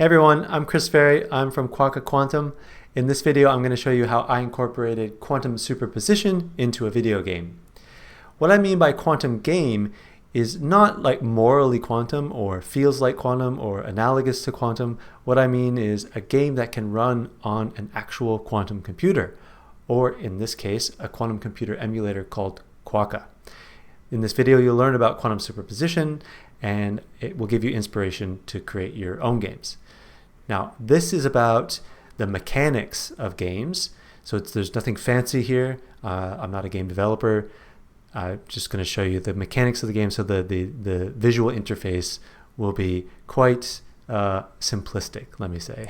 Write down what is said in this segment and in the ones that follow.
Hey everyone, I'm Chris Ferry. I'm from Quokka Quantum. In this video, I'm going to show you how I incorporated quantum superposition into a video game. What I mean by quantum game is not like morally quantum or feels like quantum or analogous to quantum. What I mean is a game that can run on an actual quantum computer, or in this case, a quantum computer emulator called Quokka. In this video, you'll learn about quantum superposition, and it will give you inspiration to create your own games. Now, this is about the mechanics of games. So there's nothing fancy here. I'm not a game developer. I'm just going to show you the mechanics of the game, so the visual interface will be quite simplistic, let me say.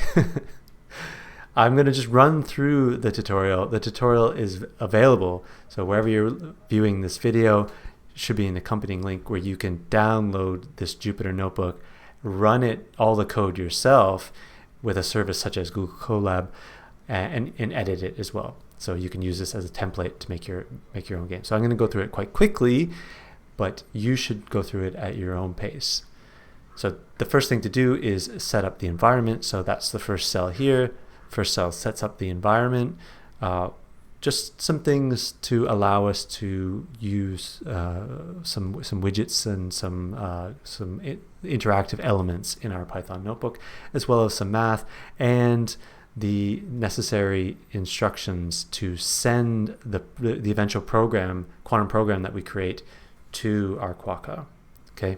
I'm going to just run through the tutorial. The tutorial is available, so wherever you're viewing this video, should be an accompanying link where you can download this Jupyter notebook, run it, all the code yourself with a service such as Google Colab, and edit it as well. So you can use this as a template to make your own game. So I'm going to go through it quite quickly, but you should go through it at your own pace. So the first thing to do is set up the environment. So that's the first cell here. First cell sets up the environment. Just some things to allow us to use some widgets and some interactive elements in our Python notebook, as well as some math and the necessary instructions to send the eventual program, quantum program that we create, to our Quokka. Okay.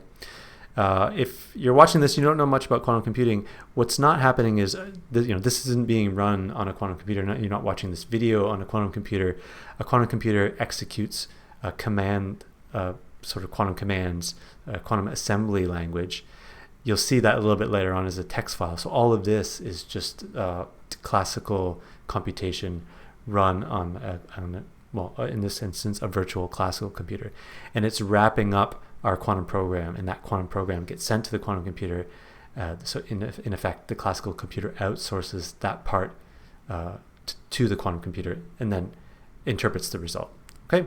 If you're watching this, you don't know much about quantum computing. What's not happening is, this isn't being run on a quantum computer. You're not watching this video on a quantum computer. A quantum computer executes a command, sort of quantum commands, quantum assembly language. You'll see that a little bit later on as a text file. So all of this is just classical computation run on in this instance, a virtual classical computer, and it's wrapping up our quantum program, and that quantum program gets sent to the quantum computer. So in effect, the classical computer outsources that part to the quantum computer and then interprets the result. Okay,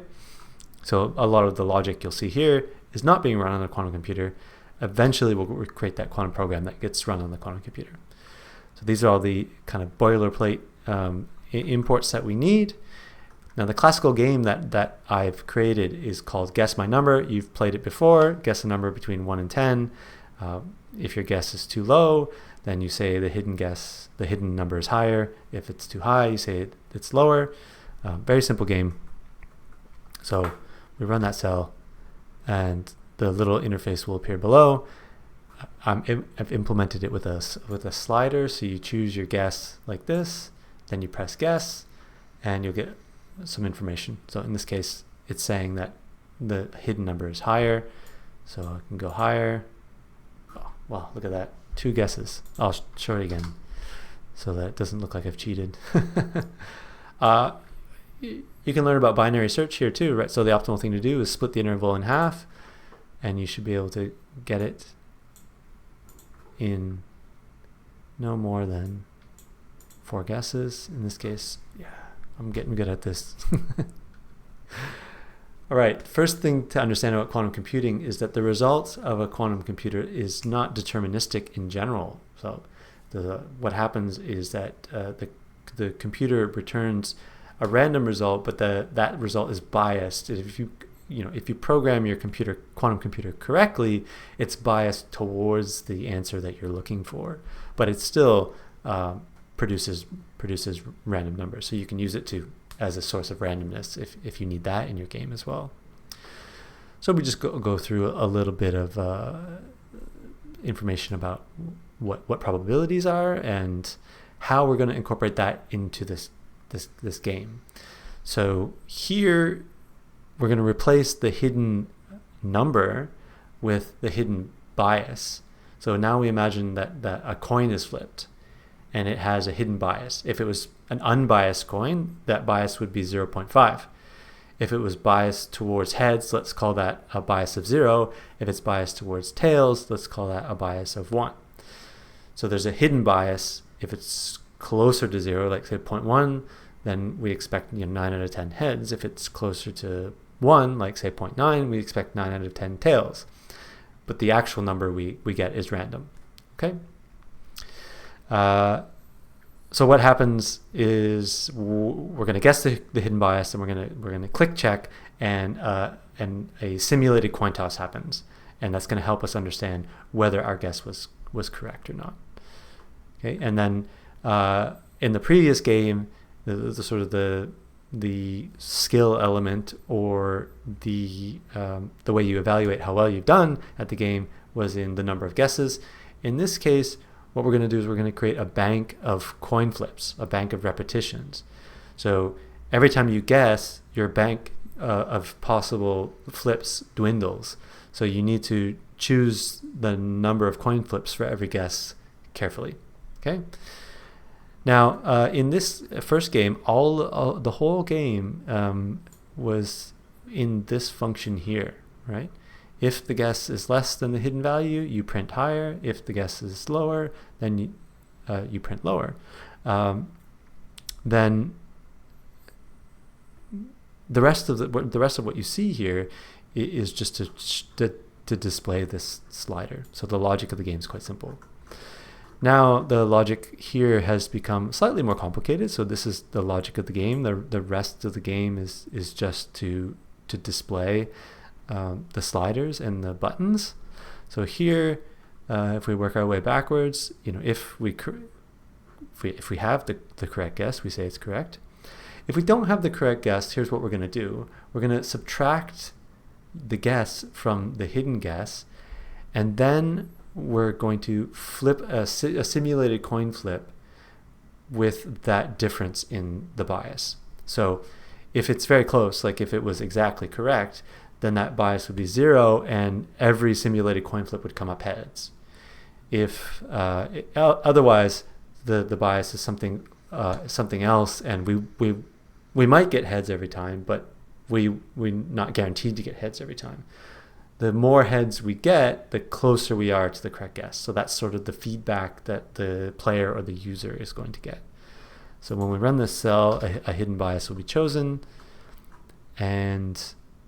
so a lot of the logic you'll see here is not being run on a quantum computer. Eventually, we'll create that quantum program that gets run on the quantum computer. So these are all the kind of boilerplate imports that we need. Now, the classical game that I've created is called Guess My Number. You've played it before. Guess a number between 1 and 10. If your guess is too low, then you say the hidden number is higher. If it's too high, you say it's lower. Very simple game. So we run that cell, and the little interface will appear below. I've implemented it with a slider. So you choose your guess like this, then you press guess, and you'll get some information. So in this case, it's saying that the hidden number is higher. So I can go higher. Oh, wow, look at that. 2 guesses. I'll show it again so that it doesn't look like I've cheated. You can learn about binary search here too, right? So the optimal thing to do is split the interval in half, and you should be able to get it in no more than 4 guesses. In this case, yeah, I'm getting good at this. All right, first thing to understand about quantum computing is that the result of a quantum computer is not deterministic in general. So what happens is that the computer returns a random result, but that result is biased. If you program your quantum computer correctly, it's biased towards the answer that you're looking for, but it still produces random numbers. So you can use it as a source of randomness if you need that in your game as well. So we just go through a little bit of information about what probabilities are and how we're going to incorporate that into this game. So here we're going to replace the hidden number with the hidden bias. So now we imagine that a coin is flipped and it has a hidden bias. If it was an unbiased coin, that bias would be 0.5. If it was biased towards heads, let's call that a bias of 0. If it's biased towards tails, let's call that a bias of 1. So there's a hidden bias. If it's closer to 0, like say 0.1, then we expect 9 out of 10 heads. If it's closer to 1, like say 0.9, we expect 9 out of 10 tails. But the actual number we get is random. Okay. So what happens is we're going to guess the hidden bias, and we're going to click check, and a simulated coin toss happens, and that's going to help us understand whether our guess was correct or not. Okay, and then in the previous game, the sort of the skill element, or the way you evaluate how well you've done at the game, was in the number of guesses. In this case, what we're going to do is we're going to create a bank of coin flips, a bank of repetitions. So every time you guess, your bank of possible flips dwindles. So you need to choose the number of coin flips for every guess carefully. Okay. Now, in this first game, the whole game was in this function here, right? If the guess is less than the hidden value, you print higher. If the guess is lower, then you print lower. Then the rest of what you see here is just to display this slider. So the logic of the game is quite simple. Now the logic here has become slightly more complicated. So this is the logic of the game. The rest of the game is just to display the sliders and the buttons. So here, if we work our way backwards, if we have the correct guess, we say it's correct. If we don't have the correct guess, here's what we're going to do. We're going to subtract the guess from the hidden guess, and then we're going to flip a simulated coin flip with that difference in the bias. So if it's very close, like if it was exactly correct, then that bias would be 0, and every simulated coin flip would come up heads. If otherwise, the bias is something else, and we might get heads every time, but we're not guaranteed to get heads every time. The more heads we get, the closer we are to the correct guess. So that's sort of the feedback that the player or the user is going to get. So when we run this cell, a hidden bias will be chosen, and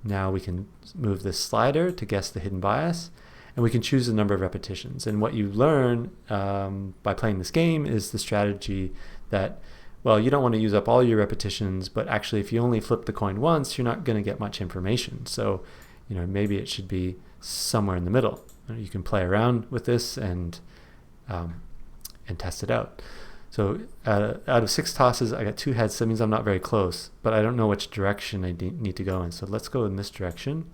now we can move this slider to guess the hidden bias, and we can choose the number of repetitions. And what you learn by playing this game is the strategy that, well, you don't want to use up all your repetitions, but actually if you only flip the coin once, you're not going to get much information. So maybe it should be somewhere in the middle. You can play around with this and test it out. So out of 6 tosses, I got 2 heads. So that means I'm not very close, but I don't know which direction I need to go in. So let's go in this direction.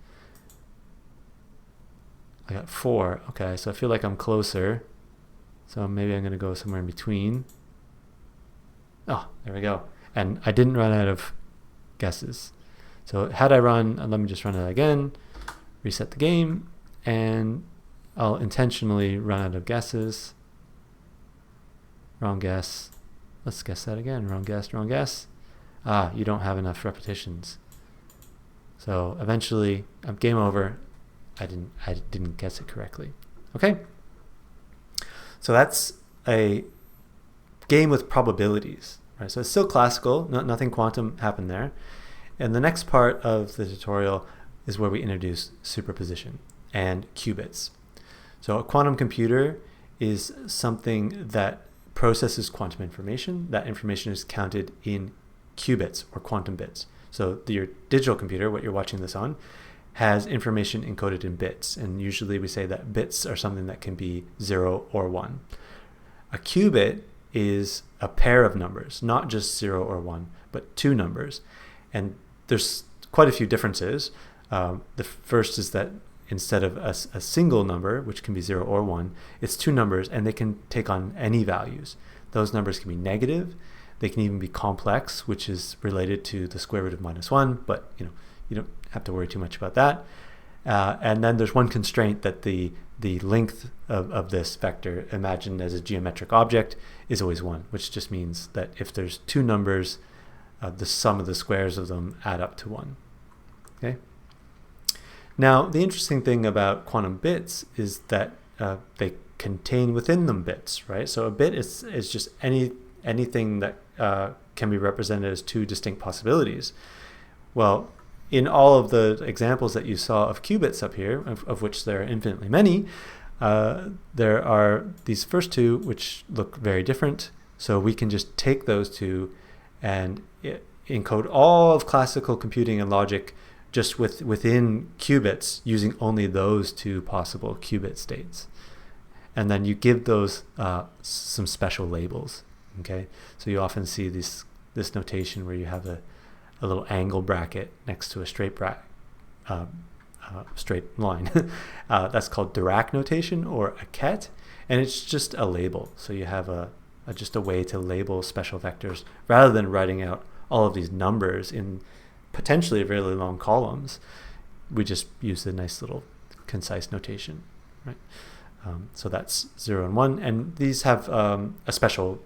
I got 4. Okay, so I feel like I'm closer. So maybe I'm going to go somewhere in between. Oh, there we go. And I didn't run out of guesses. So had I run, let me just run it again, reset the game, and I'll intentionally run out of guesses. Wrong guess. Let's guess that again. Wrong guess, wrong guess. You don't have enough repetitions. So eventually, game over. I didn't guess it correctly. Okay. So that's a game with probabilities, right? So it's still classical. Nothing quantum happened there. And the next part of the tutorial is where we introduce superposition and qubits. So a quantum computer is something that processes quantum information. That information is counted in qubits or quantum bits. So your digital computer, what you're watching this on, has information encoded in bits. And usually we say that bits are something that can be 0 or 1. A qubit is a pair of numbers, not just 0 or 1, but 2 numbers. And there's quite a few differences. The first is that instead of a single number, which can be 0 or 1, it's 2 numbers, and they can take on any values. Those numbers can be negative. They can even be complex, which is related to the square root of -1, but you don't have to worry too much about that. And then there's one constraint, that the length of this vector, imagined as a geometric object, is always 1, which just means that if there's 2 numbers, the sum of the squares of them add up to 1. Okay. Now, the interesting thing about quantum bits is that they contain within them bits, right? So a bit is just anything that can be represented as 2 distinct possibilities. Well, in all of the examples that you saw of qubits up here, of which there are infinitely many, There are these first two which look very different. So we can just take those two and encode all of classical computing and logic just within qubits using only those two possible qubit states. And then you give those some special labels. Okay, so you often see this notation where you have a little angle bracket next to a straight straight line. That's called Dirac notation or a ket, and it's just a label. So you have just a way to label special vectors rather than writing out all of these numbers in potentially really long columns. We just use the nice little concise notation, right? So that's 0 and 1, and these have a special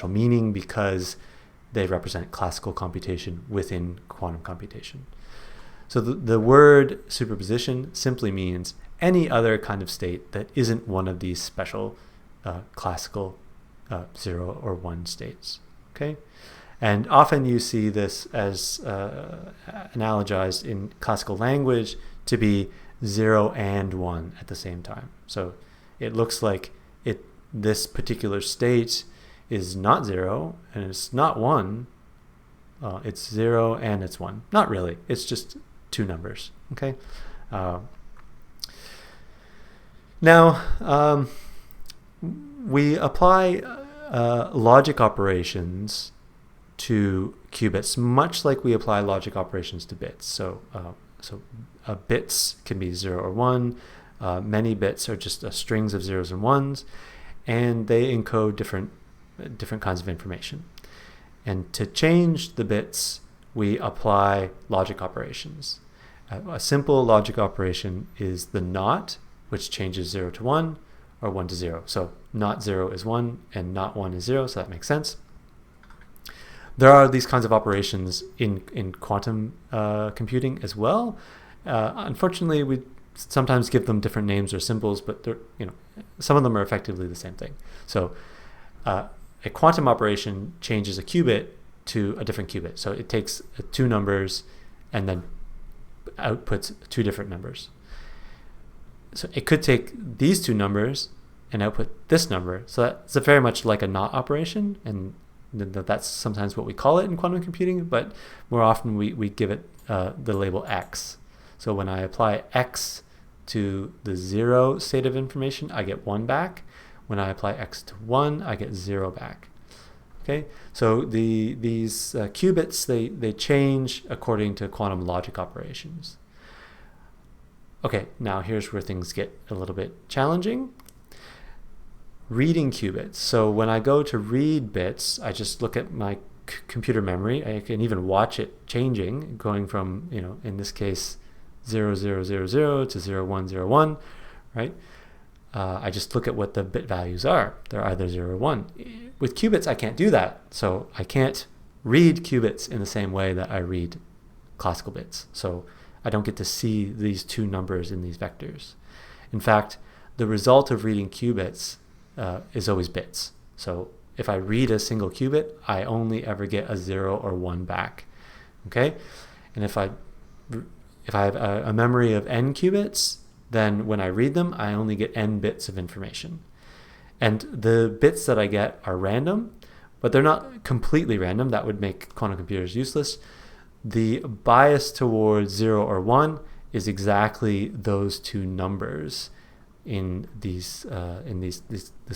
meaning because they represent classical computation within quantum computation. So the word superposition simply means any other kind of state that isn't one of these special classical 0 or 1 states. Okay, and often you see this as analogized in classical language to be 0 and 1 at the same time. So it looks like this particular state is not 0 and it's not 1. It's 0 and it's 1. Not really. It's just two numbers. Okay. Now we apply logic operations to qubits much like we apply logic operations to bits. So bits can be 0 or 1. Many bits are just strings of zeros and ones, and they encode different kinds of information. And to change the bits, we apply logic operations. A simple logic operation is the not, which changes 0 to 1 or 1 to 0. So not 0 is 1 and not 1 is 0, so that makes sense. There are these kinds of operations in quantum computing as well. Unfortunately, we sometimes give them different names or symbols, but some of them are effectively the same thing. So a quantum operation changes a qubit to a different qubit. So it takes two numbers and then outputs two different numbers. So it could take these two numbers and output this number. So that's very much like a NOT operation, and that's sometimes what we call it in quantum computing, but more often we give it the label X. So when I apply X to the 0 state of information, I get 1 back. When I apply X to 1, I get 0 back. Okay, so these qubits, they change according to quantum logic operations. Okay, now here's where things get a little bit challenging. Reading qubits. So when I go to read bits, I just look at my computer memory. I can even watch it changing, going from, in this case, 0000 to 0101, right? I just look at what the bit values are. They're either 0 or 1. With qubits, I can't do that. So I can't read qubits in the same way that I read classical bits. So I don't get to see these two numbers in these vectors. In fact, the result of reading qubits is always bits. So if I read a single qubit, I only ever get a 0 or 1 back. Okay? And if I have a memory of n qubits, then when I read them, I only get n bits of information. And the bits that I get are random, but they're not completely random. That would make quantum computers useless. The bias towards 0 or 1 is exactly those two numbers in this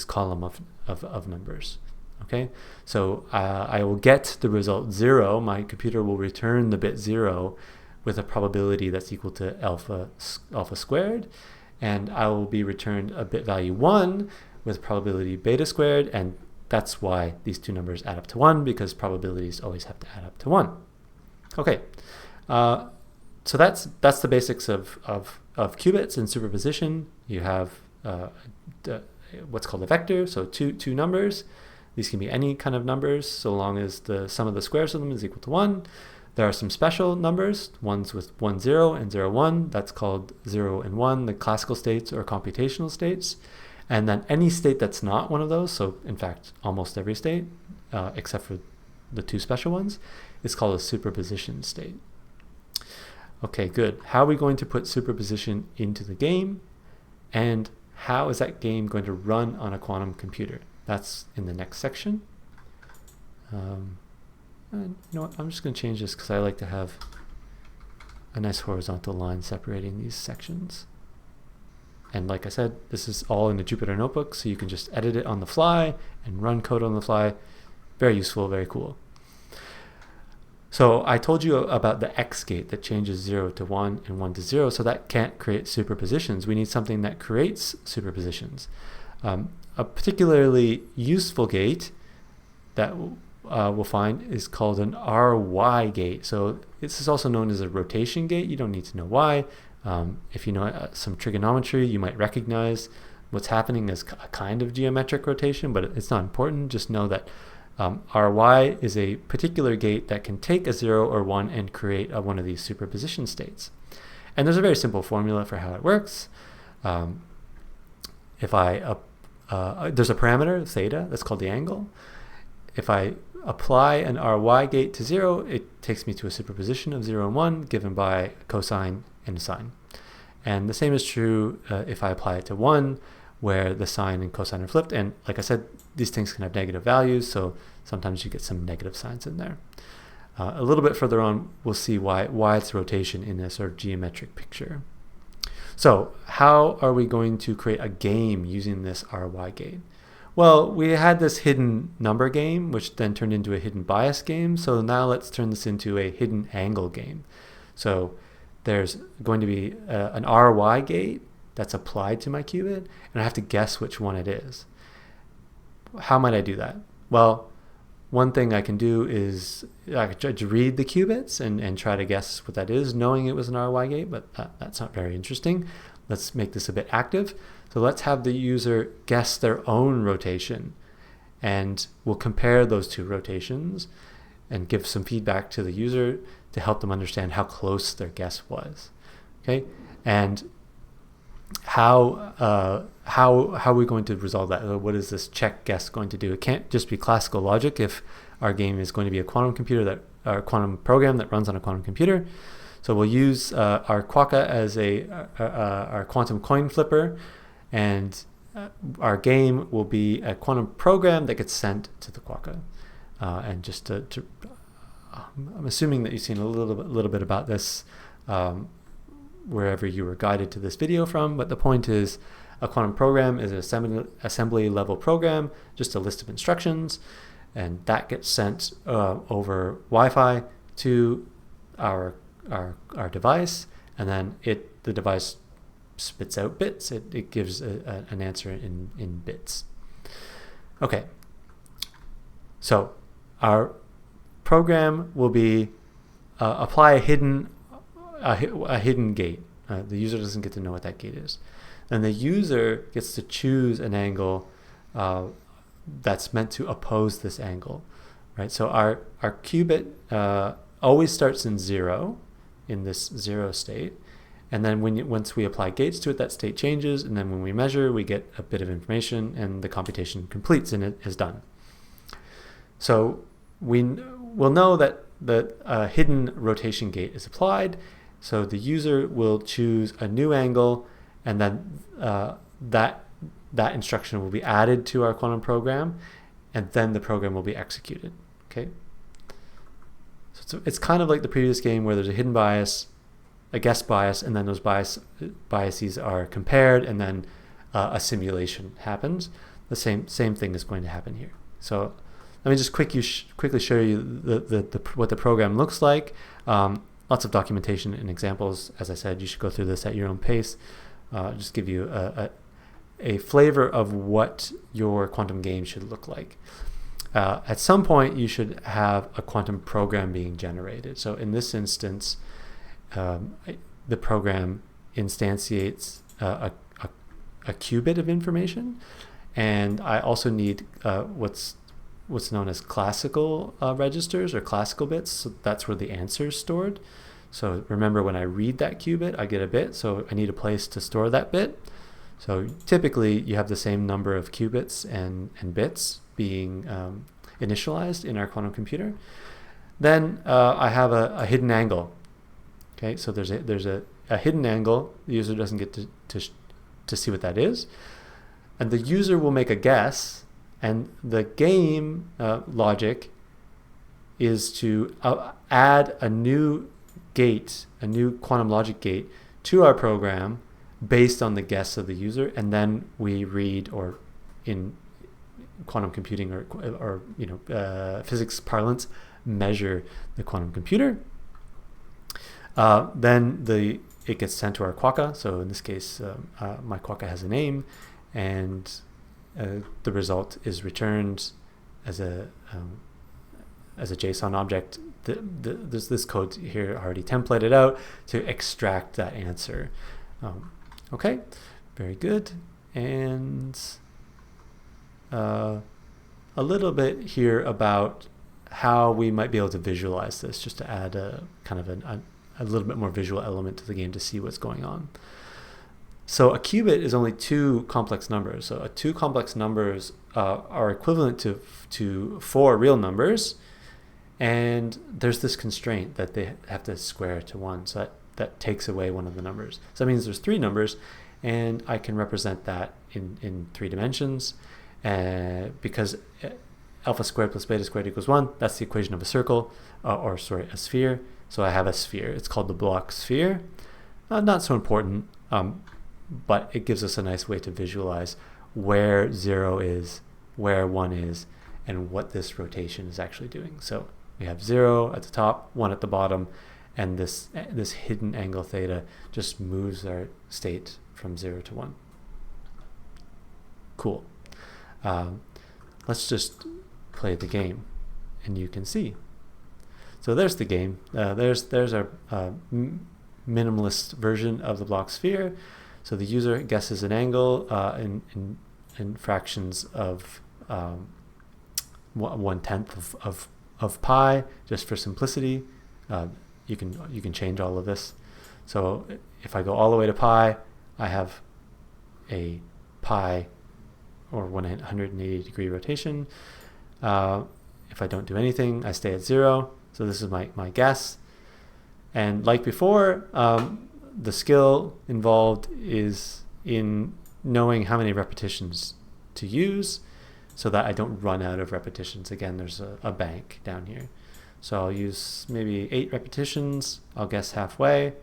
column of numbers. Okay, so I will get the result 0. My computer will return the bit 0 with a probability that's equal to alpha squared, and I will be returned a bit value 1 with probability beta squared, and that's why these two numbers add up to 1, because probabilities always have to add up to 1. Okay, so that's the basics of qubits and superposition. You have what's called a vector, so two numbers. These can be any kind of numbers, so long as the sum of the squares of them is equal to 1. There are some special numbers, ones with 1, 0 and 0, 1. That's called 0 and 1, the classical states or computational states. And then any state that's not one of those, so in fact almost every state, except for the two special ones, is called a superposition state. Okay, good. How are we going to put superposition into the game? And how is that game going to run on a quantum computer? That's in the next section. You know what, I'm just going to change this because I like to have a nice horizontal line separating these sections. And like I said, this is all in the Jupyter Notebook, so you can just edit it on the fly and run code on the fly. Very useful, very cool. So I told you about the X gate that changes 0 to 1 and 1 to 0, so that can't create superpositions. We need something that creates superpositions. A particularly useful gate that we'll find is called an RY gate. So this is also known as a rotation gate. You don't need to know why. If you know some trigonometry, you might recognize what's happening as a kind of geometric rotation, but it's not important. Just know that RY is a particular gate that can take a 0 or 1 and create one of these superposition states. And there's a very simple formula for how it works. If there's a parameter, theta, that's called the angle. If I apply an RY gate to 0, it takes me to a superposition of 0 and 1 given by a cosine and a sine. And the same is true if I apply it to 1, where the sine and cosine are flipped. And like I said, these things can have negative values, so sometimes you get some negative signs in there. A little bit further on, we'll see why it's rotation in this sort of geometric picture. So how are we going to create a game using this RY gate? Well, we had this hidden number game, which then turned into a hidden bias game. So now let's turn this into a hidden angle game. So there's going to be an RY gate that's applied to my qubit, and I have to guess which one it is. How might I do that? Well, one thing I can do is I could try to read the qubits and try to guess what that is, knowing it was an RY gate, but that's not very interesting. Let's make this a bit active. So let's have the user guess their own rotation, and we'll compare those two rotations and give some feedback to the user to help them understand how close their guess was. Okay, and how are we going to resolve that? What is this check guess going to do? It can't just be classical logic if our game is going to be a quantum computer or quantum program that runs on a quantum computer. So we'll use our Quokka as our quantum coin flipper, and our game will be a quantum program that gets sent to the Quokka. And just I'm assuming that you've seen a little bit about this wherever you were guided to this video from, but the point is a quantum program is an assembly level program, just a list of instructions, and that gets sent over Wi-Fi to our device, and then the device spits out bits. It gives an answer in bits. Okay, so our program will be apply a hidden gate. The user doesn't get to know what that gate is. Then the user gets to choose an angle that's meant to oppose this angle, right? So our qubit always starts in 0, in this 0 state, and then once we apply gates to it, that state changes, and then when we measure, we get a bit of information, and the computation completes, and it is done. So we will know that the hidden rotation gate is applied, so the user will choose a new angle, and then that instruction will be added to our quantum program, and then the program will be executed. Okay. So it's kind of like the previous game where there's a hidden bias, a guess bias, and then those biases are compared, and then a simulation happens. The same thing is going to happen here. So let me just quickly show you what the program looks like. Lots of documentation and examples. As I said, you should go through this at your own pace. Just give you a flavor of what your quantum game should look like. At some point, you should have a quantum program being generated. So in this instance, the program instantiates a qubit of information, and I also need what's known as classical registers or classical bits. So that's where the answer is stored. So remember, when I read that qubit, I get a bit, so I need a place to store that bit. So typically you have the same number of qubits and bits being initialized in our quantum computer. Then I have a hidden angle. Okay, so there's a hidden angle. The user doesn't get to to see what that is. And the user will make a guess, and the game logic is to add a new gate, a new quantum logic gate to our program based on the guess of the user, and then we read, or in quantum computing or physics parlance, measure the quantum computer. Then it gets sent to our Quokka. So in this case, my Quokka has a name, and the result is returned as a JSON object. There's this code here already templated out to extract that answer. Okay, very good. And a little bit here about how we might be able to visualize this, just to add a kind of a little bit more visual element to the game to see what's going on. So a qubit is only two complex numbers. So two complex numbers are equivalent to four real numbers, and there's this constraint that they have to square to 1. So that takes away one of the numbers. So that means there's 3 numbers, and I can represent that in 3 dimensions, because alpha squared plus beta squared equals 1. That's the equation of a circle, a sphere. So I have a sphere. It's called the block sphere. Not so important, but it gives us a nice way to visualize where 0 is, where 1 is, and what this rotation is actually doing. So we have 0 at the top, 1 at the bottom, and this hidden angle theta just moves our state from 0 to 1. Cool. Let's just play the game, and you can see. So there's the game. There's our minimalist version of the block sphere. So the user guesses an angle in fractions of 1/10 of pi, just for simplicity. You can change all of this. So if I go all the way to pi, I have a pi or 180-degree rotation. If I don't do anything, I stay at 0. So this is my guess. And like before, the skill involved is in knowing how many repetitions to use so that I don't run out of repetitions. Again, there's a bank down here. So I'll use maybe 8 repetitions. I'll guess halfway.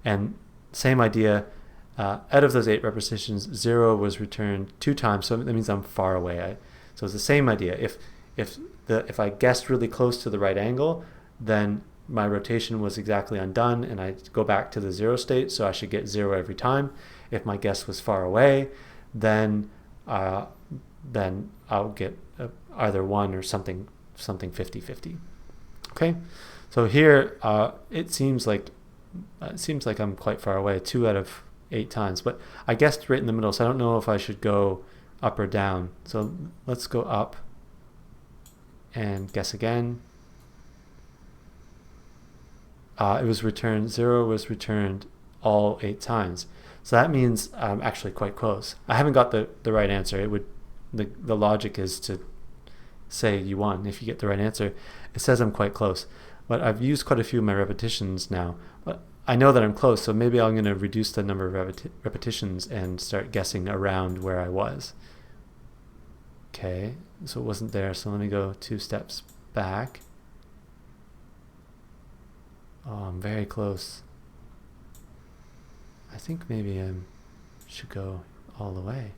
And same idea, out of those 8 repetitions, 0 was returned 2 times. So that means I'm far away. So it's the same idea. If I guessed really close to the right angle, then my rotation was exactly undone, and I go back to the 0 state, so I should get 0 every time. If my guess was far away, then I'll get either 1 or something 50-50. Okay, so here it seems like I'm quite far away, 2 out of 8 times, but I guessed right in the middle, so I don't know if I should go up or down. So let's go up and guess again. It was returned, 0 was returned all 8 times. So that means I'm actually quite close. I haven't got the right answer. The logic is to say you won if you get the right answer. It says I'm quite close, but I've used quite a few of my repetitions now. But I know that I'm close, so maybe I'm going to reduce the number of repetitions and start guessing around where I was. Okay, so it wasn't there, so let me go 2 steps back. Oh, I'm very close. I think maybe I should go all the way.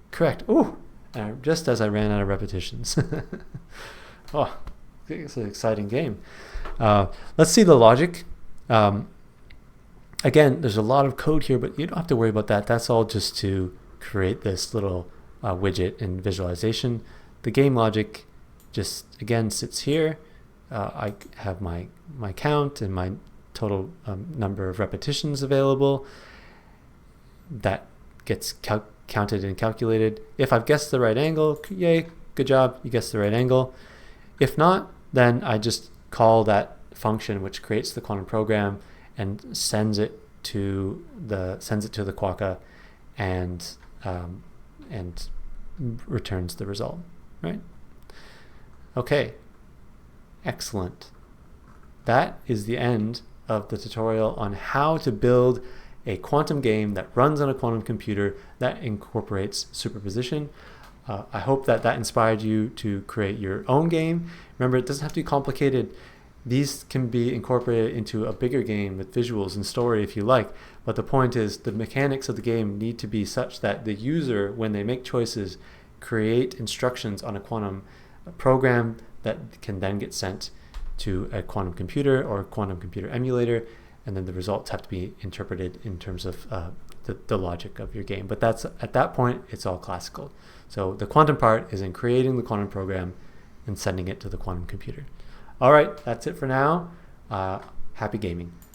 Correct. Ooh, just as I ran out of repetitions. Oh, it's an exciting game. Let's see the logic. Again, there's a lot of code here, but you don't have to worry about that. That's all just to create this little widget in visualization. The game logic just, again, sits here. I have my count and my total number of repetitions available. That gets counted and calculated. If I've guessed the right angle, yay, good job, you guessed the right angle. If not, then I just call that function which creates the quantum program and sends it to the Quokka and returns the result, right? Okay. Excellent. That is the end of the tutorial on how to build a quantum game that runs on a quantum computer that incorporates superposition. I hope that inspired you to create your own game. Remember, it doesn't have to be complicated. These can be incorporated into a bigger game with visuals and story if you like, but the point is the mechanics of the game need to be such that the user, when they make choices, create instructions on a quantum program that can then get sent to a quantum computer or a quantum computer emulator, and then the results have to be interpreted in terms of the logic of your game. But that's, at that point, it's all classical. So the quantum part is in creating the quantum program and sending it to the quantum computer. All right, that's it for now. Happy gaming.